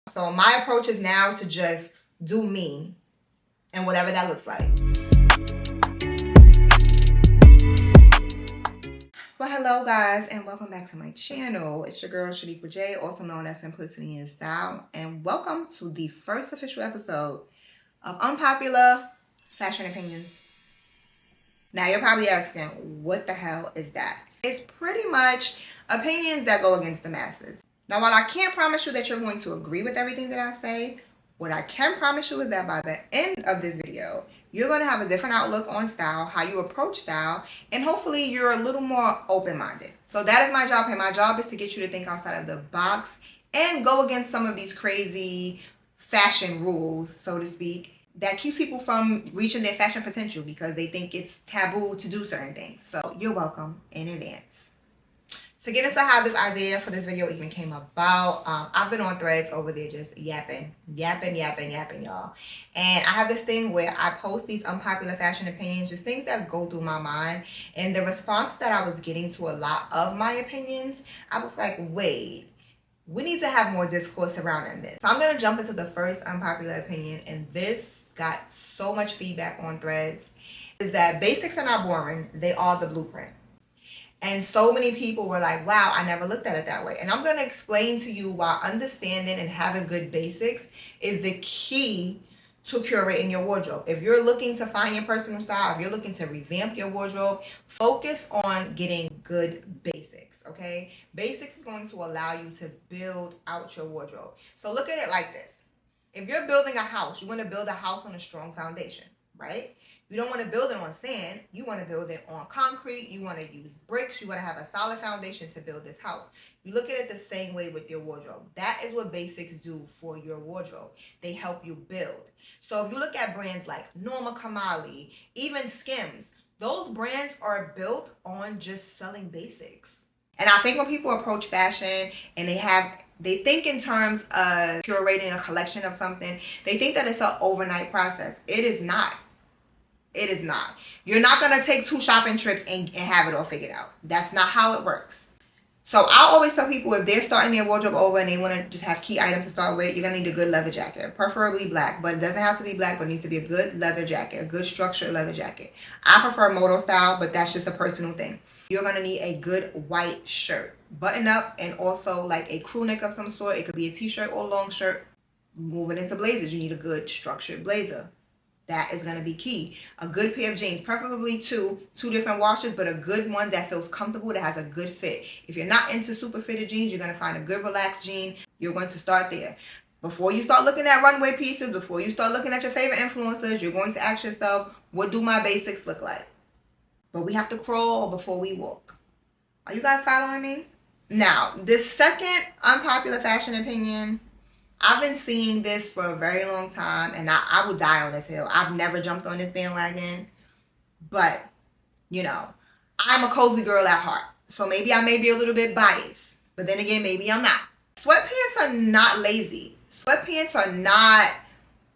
So my approach is now to just do me and whatever that looks like. Well, hello guys, and welcome back to my channel. It's your girl Shaniqua J, also known as Simplicity in Style, and welcome to the first official episode of Unpopular Fashion Opinions. Now you're probably asking, what the hell is that? It's pretty much opinions that go against the masses. Now, while I can't promise you that you're going to agree with everything that I say, what I can promise you is that by the end of this video, you're going to have a different outlook on style, how you approach style, and hopefully you're a little more open-minded. So that is my job here. My job is to get you to think outside of the box and go against some of these crazy fashion rules, so to speak, that keeps people from reaching their fashion potential because they think it's taboo to do certain things. So you're welcome in advance. To get into how this idea for this video even came about, I've been on threads over there just yapping, y'all. And I have this thing where I post these unpopular fashion opinions, just things that go through my mind. And the response that I was getting to a lot of my opinions, I was like, wait, we need to have more discourse surrounding this. So I'm going to jump into the first unpopular opinion, and this got so much feedback on threads, is that basics are not boring, they are the blueprint. And so many people were like, wow, I never looked at it that way. And I'm going to explain to you why understanding and having good basics is the key to curating your wardrobe. If you're looking to find your personal style, if you're looking to revamp your wardrobe, focus on getting good basics, okay? Basics is going to allow you to build out your wardrobe. So look at it like this. If you're building a house, you want to build a house on a strong foundation, right? You don't want to build it on sand. You want to build it on concrete. You want to use bricks. You want to have a solid foundation to build this house. You look at it the same way with your wardrobe. That is what basics do for your wardrobe. They help you build. So if you look at brands like Norma Kamali, even Skims, those brands are built on just selling basics. And I think when people approach fashion and they think in terms of curating a collection of something, they think that it's an overnight process. It is not. It is not. You're not going to take 2 shopping trips and have it all figured out. That's not how it works. So I always tell people, if they're starting their wardrobe over and they want to just have key items to start with, you're going to need a good leather jacket, preferably black, but it doesn't have to be black, but it needs to be a good leather jacket, a good structured leather jacket. I prefer moto style, but that's just a personal thing. You're going to need a good white shirt, button up, and also like a crew neck of some sort. It could be a t-shirt or long shirt. Moving into blazers, you need a good structured blazer. That is going to be key. A good pair of jeans, preferably two different washes, but a good one that feels comfortable, that has a good fit. If you're not into super fitted jeans, you're going to find a good relaxed jean. You're going to start there. Before you start looking at runway pieces, before you start looking at your favorite influencers, you're going to ask yourself, what do my basics look like? But we have to crawl before we walk. Are you guys following me? Now, this second unpopular fashion opinion, I've been seeing this for a very long time, and I will die on this hill. I've never jumped on this bandwagon, but, you know, I'm a cozy girl at heart. So maybe I may be a little bit biased, but then again, maybe I'm not. Sweatpants are not lazy. Sweatpants are not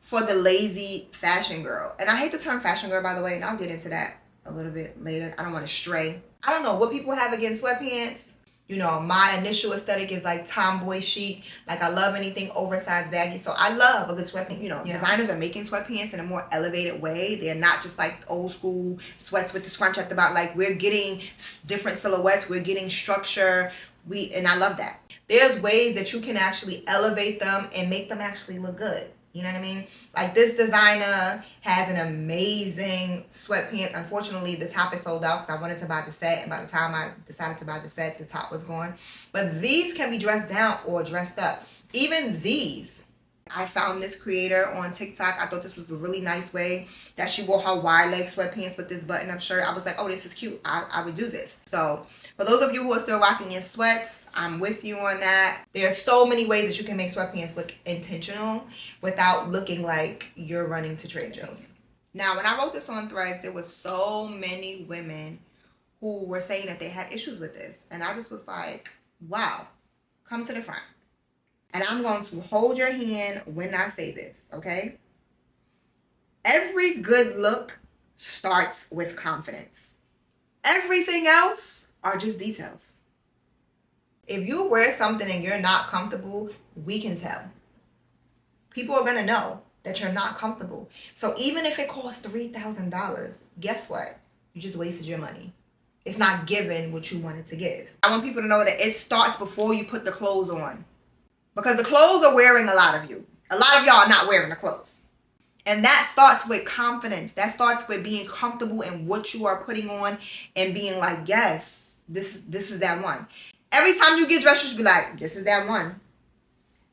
for the lazy fashion girl. And I hate the term fashion girl, by the way, and I'll get into that a little bit later. I don't want to stray. I don't know what people have against sweatpants. You know, my initial aesthetic is like tomboy chic. Like, I love anything oversized, baggy. So I love a good sweatpants. You know, designers are making sweatpants in a more elevated way. They're not just like old school sweats with the scrunch at the bottom. Like, we're getting different silhouettes. We're getting structure. And I love that. There's ways that you can actually elevate them and make them actually look good. You know what I mean? Like, this designer has an amazing sweatpants. Unfortunately, the top is sold out because I wanted to buy the set. And by the time I decided to buy the set, the top was gone. But these can be dressed down or dressed up. Even these. I found this creator on TikTok. I thought this was a really nice way that she wore her wide leg sweatpants with this button up shirt. I was like, oh, this is cute. I would do this. So for those of you who are still rocking your sweats, I'm with you on that. There are so many ways that you can make sweatpants look intentional without looking like you're running to Trader Joe's. Now, when I wrote this on threads, there was so many women who were saying that they had issues with this. And I just was like, wow, come to the front. And I'm going to hold your hand when I say this, okay? Every good look starts with confidence. Everything else are just details. If you wear something and you're not comfortable, we can tell. People are gonna know that you're not comfortable. So even if it costs $3,000, guess what? You just wasted your money. It's not giving what you wanted to give. I want people to know that it starts before you put the clothes on. Because the clothes are wearing a lot of you. A lot of y'all are not wearing the clothes. And that starts with confidence. That starts with being comfortable in what you are putting on and being like, yes, this is that one. Every time you get dressed, you should be like, this is that one.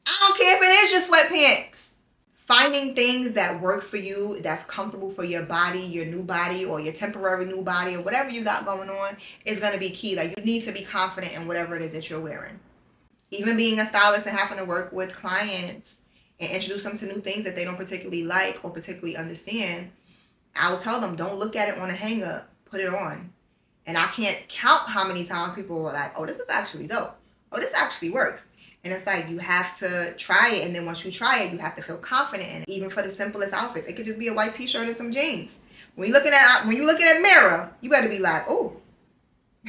I don't care if it is your sweatpants. Finding things that work for you, that's comfortable for your body, your new body, or your temporary new body, or whatever you got going on is going to be key. Like, you need to be confident in whatever it is that you're wearing. Even being a stylist and having to work with clients and introduce them to new things that they don't particularly like or particularly understand, I will tell them, don't look at it on a hanger, put it on. And I can't count how many times people were like, oh, this is actually dope. Oh, this actually works. And it's like, you have to try it. And then once you try it, you have to feel confident in it. Even for the simplest outfits, it could just be a white t-shirt and some jeans. When you're looking at a mirror, you better be like, oh.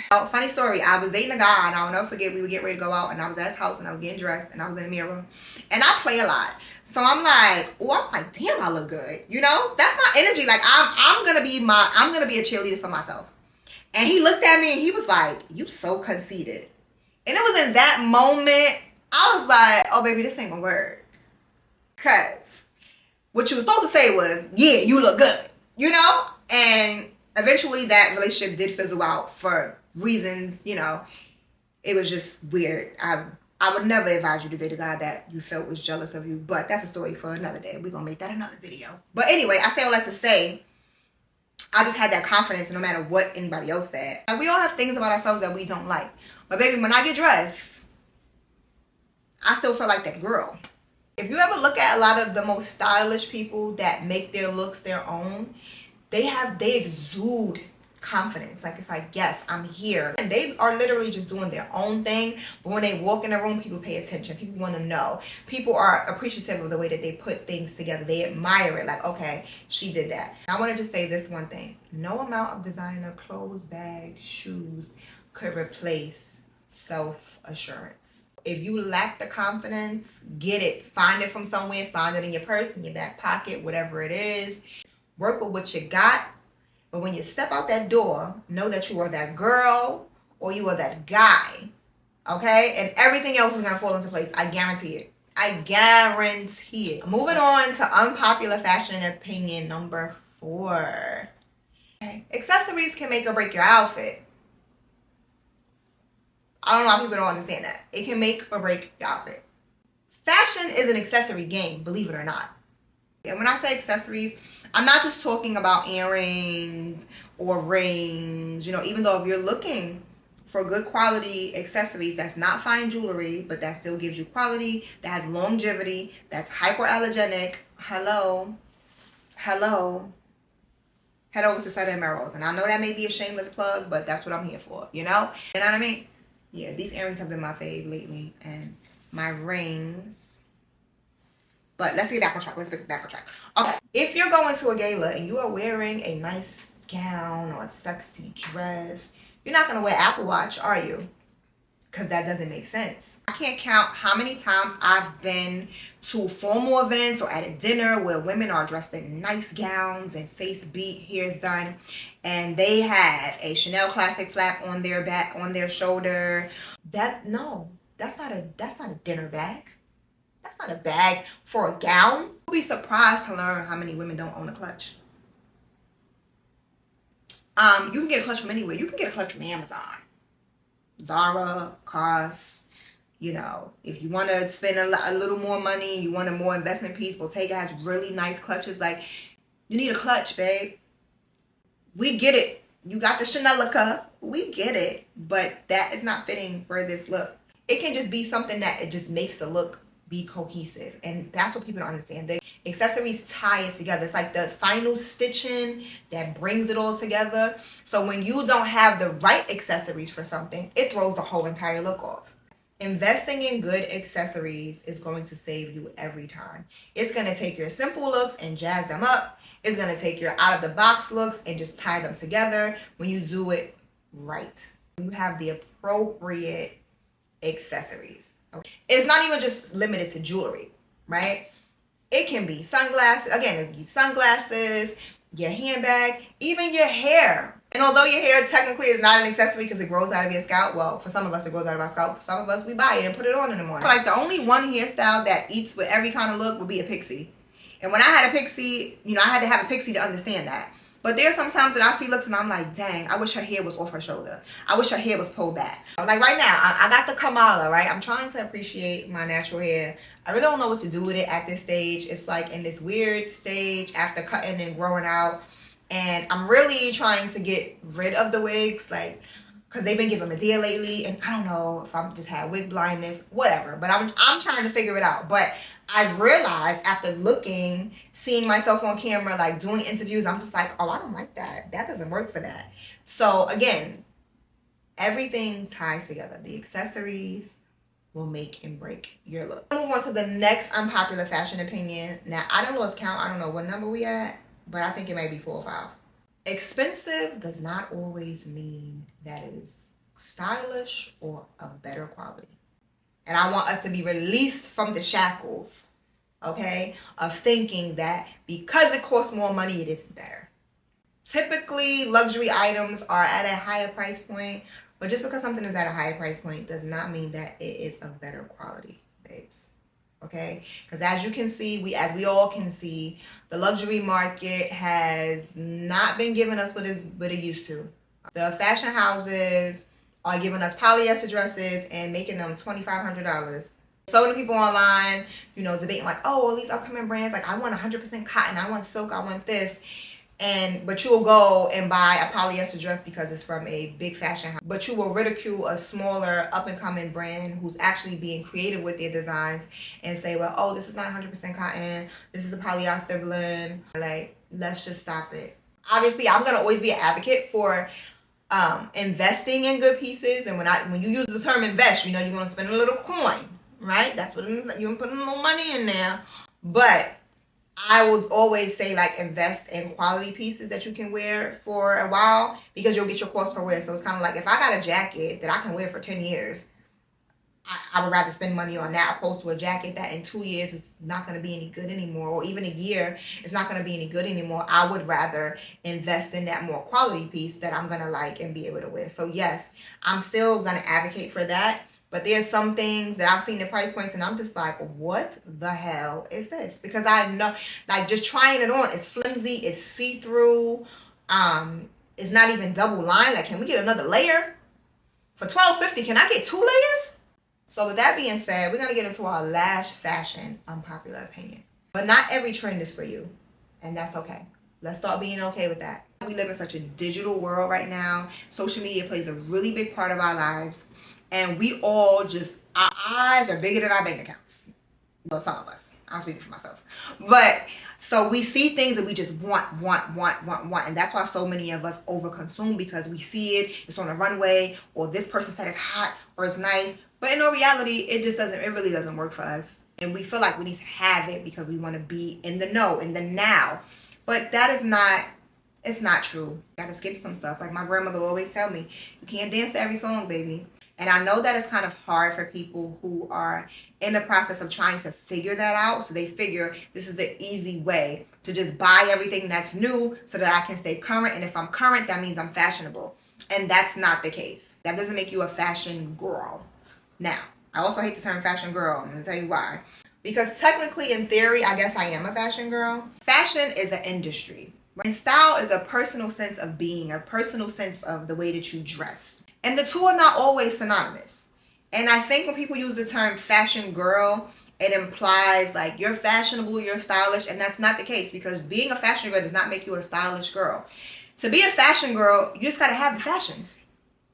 Funny story, I was dating a guy, and I'll never forget, we would get ready to go out, and I was at his house, and I was getting dressed, and I was in the mirror. And I play a lot. So I'm like, oh, I'm like, damn, I look good. You know? That's my energy. Like, I'm gonna be a cheerleader for myself. And he looked at me and he was like, you so conceited. And it was in that moment, I was like, oh, baby, this ain't gonna work. Cause what you were supposed to say was, yeah, you look good, you know? And eventually that relationship did fizzle out for reasons, you know, it was just weird. I would never advise you to date a guy that you felt was jealous of you, but that's a story for another day. We're gonna make that another video. But anyway, I say all that to say, I just had that confidence no matter what anybody else said. Like, we all have things about ourselves that we don't like. But baby, when I get dressed, I still feel like that girl. If you ever look at a lot of the most stylish people that make their looks their own, they exude confidence. Like, it's like, yes, I'm here. And they are literally just doing their own thing. But when they walk in a room, people pay attention. People want to know. People are appreciative of the way that they put things together. They admire it. Like, okay, she did that. I want to just say this one thing. No amount of designer clothes, bags, shoes could replace self-assurance. If you lack the confidence, get it. Find it from somewhere. Find it in your purse, in your back pocket, whatever it is. Work with what you got. But when you step out that door, know that you are that girl or you are that guy. Okay? And everything else is going to fall into place. I guarantee it. I guarantee it. Moving on to unpopular fashion opinion number 4. Okay. Accessories can make or break your outfit. I don't know how people don't understand that. It can make or break your outfit. Fashion is an accessory game, believe it or not. And when I say accessories, I'm not just talking about earrings or rings. You know, even though if you're looking for good quality accessories, that's not fine jewelry, but that still gives you quality, that has longevity, that's hypoallergenic. Hello. Head over to Southern Merrill's. And I know that may be a shameless plug, but that's what I'm here for, you know? You know what I mean? Yeah, these earrings have been my fave lately, and my rings. But let's get back on track. Let's get back on track. Okay, if you're going to a gala and you are wearing a nice gown or a sexy dress, you're not going to wear Apple Watch, are you? Because that doesn't make sense. I can't count how many times I've been to formal events or at a dinner where women are dressed in nice gowns and face beat, hair's done, and they have a Chanel classic flap on their back, on their shoulder. That's not a dinner bag. That's not a bag for a gown. You'll be surprised to learn how many women don't own a clutch. You can get a clutch from anywhere. You can get a clutch from Amazon, Zara, COS. You know, if you want to spend a little more money, you want a more investment piece, Bottega has really nice clutches. Like, you need a clutch, babe. We get it. You got the Chanelica. We get it. But that is not fitting for this look. It can just be something that it just makes the look be cohesive. And that's what people don't understand. The accessories tie it together. It's like the final stitching that brings it all together. So when you don't have the right accessories for something, it throws the whole entire look off. Investing in good accessories is going to save you every time. It's going to take your simple looks and jazz them up. It's going to take your out of the box looks and just tie them together when you do it right. You have the appropriate accessories. It's not even just limited to jewelry, right? It can be sunglasses. Again, it can be sunglasses, your handbag, even your hair. And although your hair technically is not an accessory because it grows out of your scalp, well, for some of us it grows out of our scalp. For some of us, we buy it and put it on in the morning. Like the only one hairstyle that eats with every kind of look would be a pixie. And when I had a pixie, you know, I had to have a pixie to understand that. But there's sometimes that I see looks and I'm like, dang, I wish her hair was off her shoulder. I wish her hair was pulled back. Like right now, I got the Kamala, right? I'm trying to appreciate my natural hair. I really don't know what to do with it at this stage. It's like in this weird stage after cutting and growing out. And I'm really trying to get rid of the wigs, like, because they've been giving me a deal lately. And I don't know if I'm just had wig blindness, whatever. But I'm trying to figure it out. But I've realized after looking, seeing myself on camera, like doing interviews, I'm just like, oh, I don't like that. That doesn't work for that. So again, everything ties together. The accessories will make and break your look. Move on to the next unpopular fashion opinion. Now, I don't lost count. I don't know what number we at, but I think it may be 4 or 5. Expensive does not always mean that it is stylish or of better quality. And I want us to be released from the shackles, okay, of thinking that because it costs more money, it is better. Typically, luxury items are at a higher price point, but just because something is at a higher price point does not mean that it is of better quality, babes. Okay? Because as you can see, as we all can see, the luxury market has not been giving us what it used to. The fashion houses are giving us polyester dresses and making them $2,500. So many people online, you know, debating like, oh, all these upcoming brands, like I want 100% cotton, I want silk, I want this. But you'll go and buy a polyester dress because it's from a big fashion house. But you will ridicule a smaller up-and-coming brand who's actually being creative with their designs and say, well, oh, this is not 100% cotton. This is a polyester blend. Like, let's just stop it. Obviously, I'm going to always be an advocate for investing in good pieces. And when you use the term invest, you know, you're going to spend a little coin, right? That's what you're putting a little money in there. But I would always say, like, invest in quality pieces that you can wear for a while because you'll get your cost per wear. So it's kind of like if I got a jacket that I can wear for 10 years, I would rather spend money on that opposed to a jacket that in 2 years is not going to be any good anymore, or even a year it's not going to be any good anymore. I would rather invest in that more quality piece that I'm going to like and be able to wear. So yes, I'm still going to advocate for that. But there's some things that I've seen the price points and I'm just like, what the hell is this? Because I know, like, just trying it on, it's flimsy, it's see-through, it's not even double line. Like, can we get another layer? For $12.50, can I get 2 layers? So with that being said, we're going to get into our last fashion unpopular opinion. But not every trend is for you. And that's okay. Let's start being okay with that. We live in such a digital world right now. Social media plays a really big part of our lives. And we all just, our eyes are bigger than our bank accounts. Well, some of us. I'm speaking for myself. But, so we see things that we just want. And that's why so many of us overconsume because we see it, it's on the runway, or this person said it's hot, or it's nice. But in all reality, it really doesn't work for us. And we feel like we need to have it because we want to be in the know, in the now. But that is not, it's not true. You gotta skip some stuff. Like my grandmother will always tell me, you can't dance to every song, baby. And I know that it's kind of hard for people who are in the process of trying to figure that out. So they figure this is the easy way to just buy everything that's new so that I can stay current. And if I'm current, that means I'm fashionable. And that's not the case. That doesn't make you a fashion girl. Now, I also hate the term fashion girl. I'm going to tell you why. Because technically, in theory, I guess I am a fashion girl. Fashion is an industry. And style is a personal sense of being, a personal sense of the way that you dress. And the two are not always synonymous. And I think when people use the term fashion girl, it implies like you're fashionable, you're stylish, and that's not the case because being a fashion girl does not make you a stylish girl. To be a fashion girl, you just gotta have the fashions.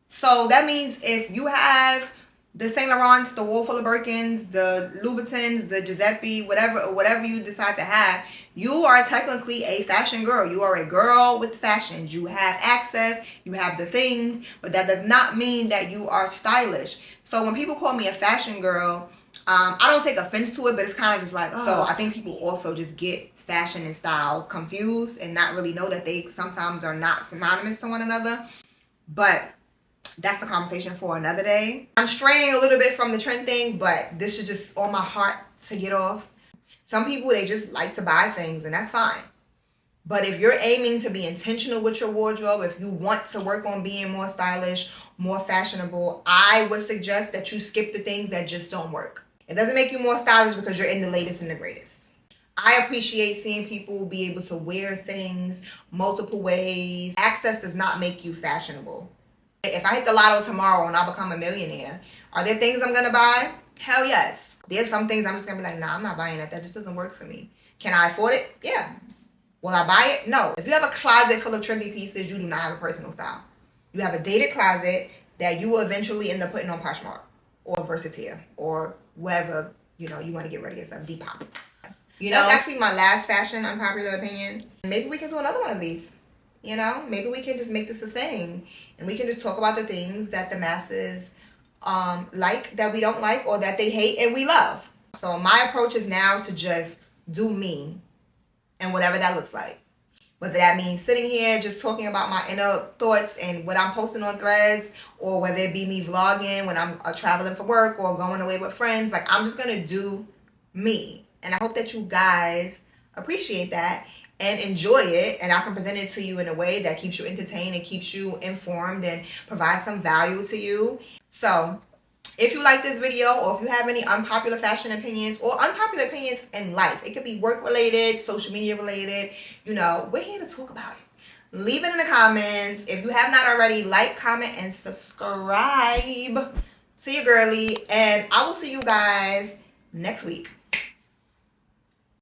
So that means if you have the Saint Laurents, the Wool Full of Birkins, the Louboutins, the Giuseppe, whatever you decide to have, you are technically a fashion girl. You are a girl with fashions. You have access, you have the things, but that does not mean that you are stylish. So when people call me a fashion girl, I don't take offense to it, but it's kind of just like, so I think people also just get fashion and style confused and not really know that they sometimes are not synonymous to one another. But that's the conversation for another day. I'm straying a little bit from the trend thing, but this is just on my heart to get off. Some people, they just like to buy things, and that's fine. But if you're aiming to be intentional with your wardrobe, if you want to work on being more stylish, more fashionable, I would suggest that you skip the things that just don't work. It doesn't make you more stylish because you're in the latest and the greatest. I appreciate seeing people be able to wear things multiple ways. Access does not make you fashionable. If I hit the lotto tomorrow and I become a millionaire, are there things I'm gonna buy? Hell yes. There's some things I'm just gonna be like, nah, I'm not buying that. That just doesn't work for me. Can I afford it? Yeah. Will I buy it? No. If you have a closet full of trendy pieces, you do not have a personal style. You have a dated closet that you will eventually end up putting on Poshmark or Versatile or wherever, you want to get rid of yourself. Depop. That's actually my last fashion unpopular opinion. Maybe we can do another one of these. Maybe we can just make this a thing and we can just talk about the things that the masses like, that we don't like, or that they hate and we love. So my approach is now to just do me and whatever that looks like. Whether that means sitting here just talking about my inner thoughts and what I'm posting on Threads, or whether it be me vlogging when I'm traveling for work or going away with friends. Like, I'm just going to do me. And I hope that you guys appreciate that and enjoy it, and I can present it to you in a way that keeps you entertained and keeps you informed and provides some value to you. So if you like this video, or if you have any unpopular fashion opinions or unpopular opinions in life, it could be work related, social media related, we're here to talk about it. Leave it in the comments. If you have not already, like, comment, and subscribe to your girly, and I will see you guys next week.